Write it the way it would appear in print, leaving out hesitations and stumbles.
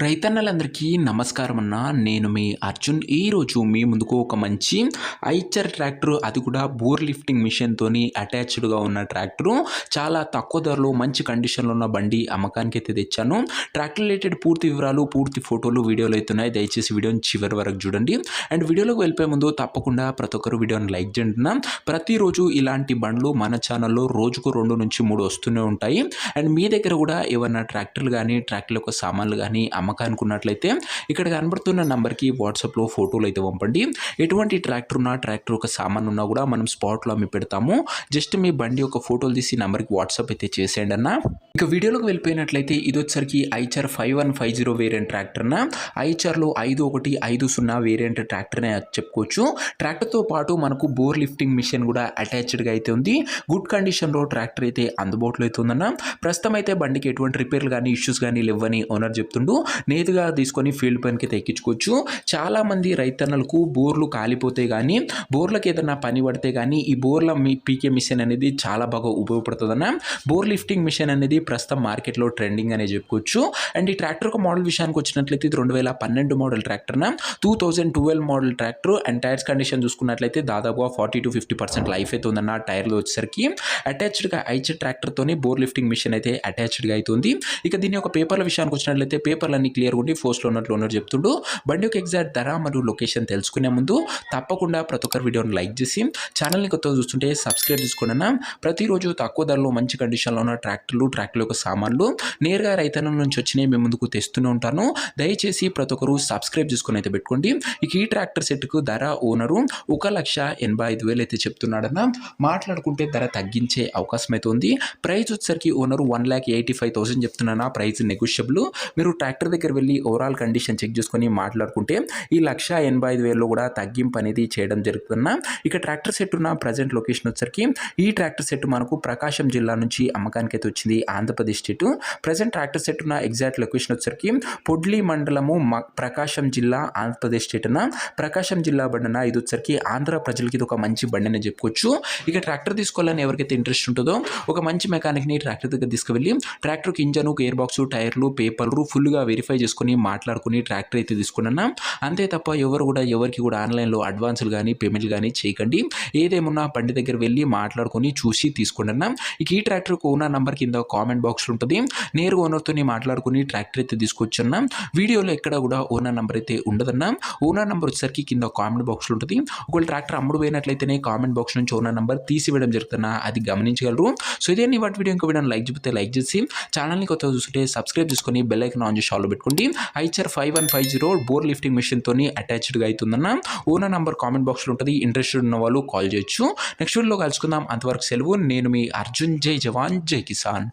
రైతన్నలందరికీ నమస్కారం అన్న. నేను మీ అర్జున్. ఈరోజు మీ ముందుకు ఒక మంచి ఐచర్ ట్రాక్టర్, అది కూడా బోర్ లిఫ్టింగ్ మిషన్తోని అటాచ్డ్గా ఉన్న ట్రాక్టరు. చాలా తక్కువ ధరలో మంచి కండిషన్లో ఉన్న బండి అమ్మకానికి అయితే తెచ్చాను. ట్రాక్టర్ రిలేటెడ్ పూర్తి వివరాలు, పూర్తి ఫోటోలు వీడియోలు అవుతున్నాయి. దయచేసి వీడియోని చివరి వరకు చూడండి. అండ్ వీడియోలోకి వెళ్ళిపోయే ముందు తప్పకుండా ప్రతి ఒక్కరు వీడియోని లైక్ చేయండి. ప్రతిరోజు ఇలాంటి బండ్లు మన ఛానల్లో రోజుకు 2 నుంచి 3 వస్తూనే ఉంటాయి. అండ్ మీ దగ్గర కూడా ఏమన్నా ట్రాక్టర్లు కానీ, ట్రాక్టర్ యొక్క సామాన్లు కానీ అమ్మకానికి ఉన్నట్లయితే ఇక్కడ కనబడుతున్న నంబర్కి వాట్సాప్లో ఫోటోలు అయితే పంపండి. ఎటువంటి ట్రాక్టర్ ఉన్నా, ట్రాక్టర్ ఒక సామాన్ ఉన్నా కూడా మనం స్పాట్లో అమ్మి పెడతాము. జస్ట్ మీ బండి యొక్క ఫోటోలు తీసి నంబర్కి వాట్సాప్ అయితే చేసేయండి అన్న. ఇక వీడియోలోకి వెళ్ళిపోయినట్లయితే ఇది వచ్చరికి ఐచర్ 5150 వేరియంట్ ట్రాక్టర్న. ఐచర్లో 5150 వేరియంట్ ట్రాక్టర్నే చెప్పుకోవచ్చు. ట్రాక్టర్తో పాటు మనకు బోర్ లిఫ్టింగ్ మిషన్ కూడా అటాచ్డ్గా అయితే ఉంది. గుడ్ కండిషన్లో ట్రాక్టర్ అయితే అందుబాటులో అయితే ఉందన్న. ప్రస్తుతం అయితే బండికి ఎటువంటి రిపేర్లు కానీ, ఇష్యూస్ కానీ లేవని ఓనర్ చెప్తుండు. నేరుగా తీసుకొని ఫీల్డ్ పనికి తెక్కించుకోవచ్చు. చాలామంది రైతన్నలకు బోర్లు కాలిపోతే కానీ, బోర్లకు ఏదైనా పని పడితే కానీ ఈ బోర్ల పీకే మిషన్ అనేది చాలా బాగా ఉపయోగపడుతుందన్న. బోర్ లిఫ్టింగ్ మిషన్ అనేది ప్రస్తుతం మార్కెట్లో ట్రెండింగ్ అనే చెప్పుకోవచ్చు. అండ్ ఈ ట్రాక్టర్ ఒక మోడల్ విషయానికి వచ్చినట్లయితే ఇది 2012 మోడల్ ట్రాక్టర్న. 2012 model tractor. And tyres condition చూసుకున్నట్లయితే దాదాపుగా 40-50% లైఫ్ అయితే ఉందన్న. టైర్లు వచ్చేసరికి అటాచ్డ్గా ఐచర్ ట్రాక్టర్తోని బోర్ లిఫ్టింగ్ మిషన్ అయితే అటాచ్డ్గా అవుతుంది. ఇక దీని యొక్క పేపర్ల విషయానికి వచ్చినట్లయితే పేపర్లన్నీ క్లియర్గా ఉండి పోస్ట్లో ఉన్నట్లు ఓనర్ చెప్తుండు. బండి యొక్క ఎగ్జాక్ట్ ధర మరియు లొకేషన్ తెలుసుకునే ముందు తప్పకుండా ప్రతి ఒక్కరు వీడియోని లైక్ చేసి ఛానల్ని కొత్తగా చూస్తుంటే సబ్స్క్రైబ్ చేసుకోండి. ప్రతిరోజు తక్కువ ధరలో మంచి కండిషన్లో ఉన్న ట్రాక్టర్ల యొక్క సామాన్లు నేరుగా రైతన్నుల నుంచి వచ్చినాయి మీ ముందుకు తెస్తూనే ఉంటాను. దయచేసి ప్రతి ఒక్కరు సబ్స్క్రైబ్ చేసుకొని అయితే పెట్టుకోండి. ఇక ఈ ట్రాక్టర్ సెట్కు ధర ఓనరు 1,85,000 అయితే చెప్తున్నాడన్న. మాట్లాడుకుంటే ధర తగ్గించే అవకాశం అయితే ఉంది. ప్రైస్ వచ్చేసరికి ఓనరు 1,85,000 చెప్తున్నా. Price negotiable. మీరు ట్రాక్టర్ దగ్గర వెళ్ళి ఓవరాల్ కండిషన్ చెక్ చేసుకొని మాట్లాడుకుంటే ఈ 1,85,000 కూడా తగ్గింపు అనేది చేయడం జరుగుతున్నా. ఇక ట్రాక్టర్ సెట్ ఉన్న ప్రజెంట్ లొకేషన్ వచ్చరికి ఈ ట్రాక్టర్ సెట్ మనకు ప్రకాశం జిల్లా నుంచి అమ్మకానికి అయితే వచ్చింది, Andhra Pradesh state. Present tractor set ఉన్న ఎగ్జాక్ట్ లొకేషన్ వచ్చరికి పొడ్లి మండలము, ప్రకాశం జిల్లా, ఆంధ్రప్రదేశ్ స్టేట్ అన్న. ప్రకాశం జిల్లా బండిన ఇది వచ్చరికి ఆంధ్ర ప్రజలకి ఇది ఒక మంచి బండి అని చెప్పుకోవచ్చు. ఇక ట్రాక్టర్ తీసుకోవాలని ఎవరికైతే ఇంట్రెస్ట్ ఉంటుందో ఒక మంచి మెకానిక్ని ట్రాక్టర్ దగ్గర తీసుకువెళ్ళి ట్రాక్టర్కి ఇంజను, గేర్ బాక్స్, టైర్లు, పేపర్లు ఫుల్గా వెరిఫై చేసుకుని మాట్లాడుకుని ట్రాక్టర్ అయితే తీసుకున్నా. అంతే తప్ప ఎవరికి కూడా ఆన్లైన్లో అడ్వాన్సులు కానీ, పేమెంట్లు కానీ చేయకండి. ఏదేమున్నా బండి దగ్గర వెళ్ళి మాట్లాడుకొని చూసి తీసుకున్నా. ఇక ఈ ట్రాక్టర్కు ఓనర్ నంబర్ కింద కామెంట్ బాక్స్లో ఉంటుంది. నేరుగా ఓనర్తో మాట్లాడుకుని ట్రాక్టర్ అయితే తీసుకొచ్చన్నా. వీడియోలో ఎక్కడ కూడా ఓనర్ నంబర్ అయితే ఉండదన్నా. ఓనర్ నంబర్ వచ్చేసరికి కింద కామెంట్ బాక్స్లో ఉంటుంది. ఒకవేళ ట్రాక్టర్ అమ్ముడు పోయినట్లయితేనే కామెంట్ బాక్స్ నుంచి ఓనర్ నంబర్ తీసివేయడం జరుగుతున్నా, అది గమనించగలరు. సో ఇదే వాటి వీడియో ఇంకో వీడియోని లైక్ చెప్తే లైక్ చేసి ఛానల్ని కొత్తగా చూస్తుంటే సబ్స్క్రైబ్ చేసుకొని బెల్ ఐకాన్ ఆన్ చేసి ఆన్లో పెట్టుకోండి. ఐచర్ 5150 బోర్ లిఫ్టింగ్ మిషన్తోని అటాచ్డ్గా అవుతుందన్న. ఓనర్ నంబర్ కామెంట్ బాక్స్లో ఉంటుంది. ఇంట్రెస్టెడ్ ఉన్న వాళ్ళు కాల్ చేయొచ్చు. నెక్స్ట్ వీడియోలో కలుసుకుందాం. అంతవరకు సెలవు. నేను మీ అర్జున్. జై జవాన్, జై కిసాన్.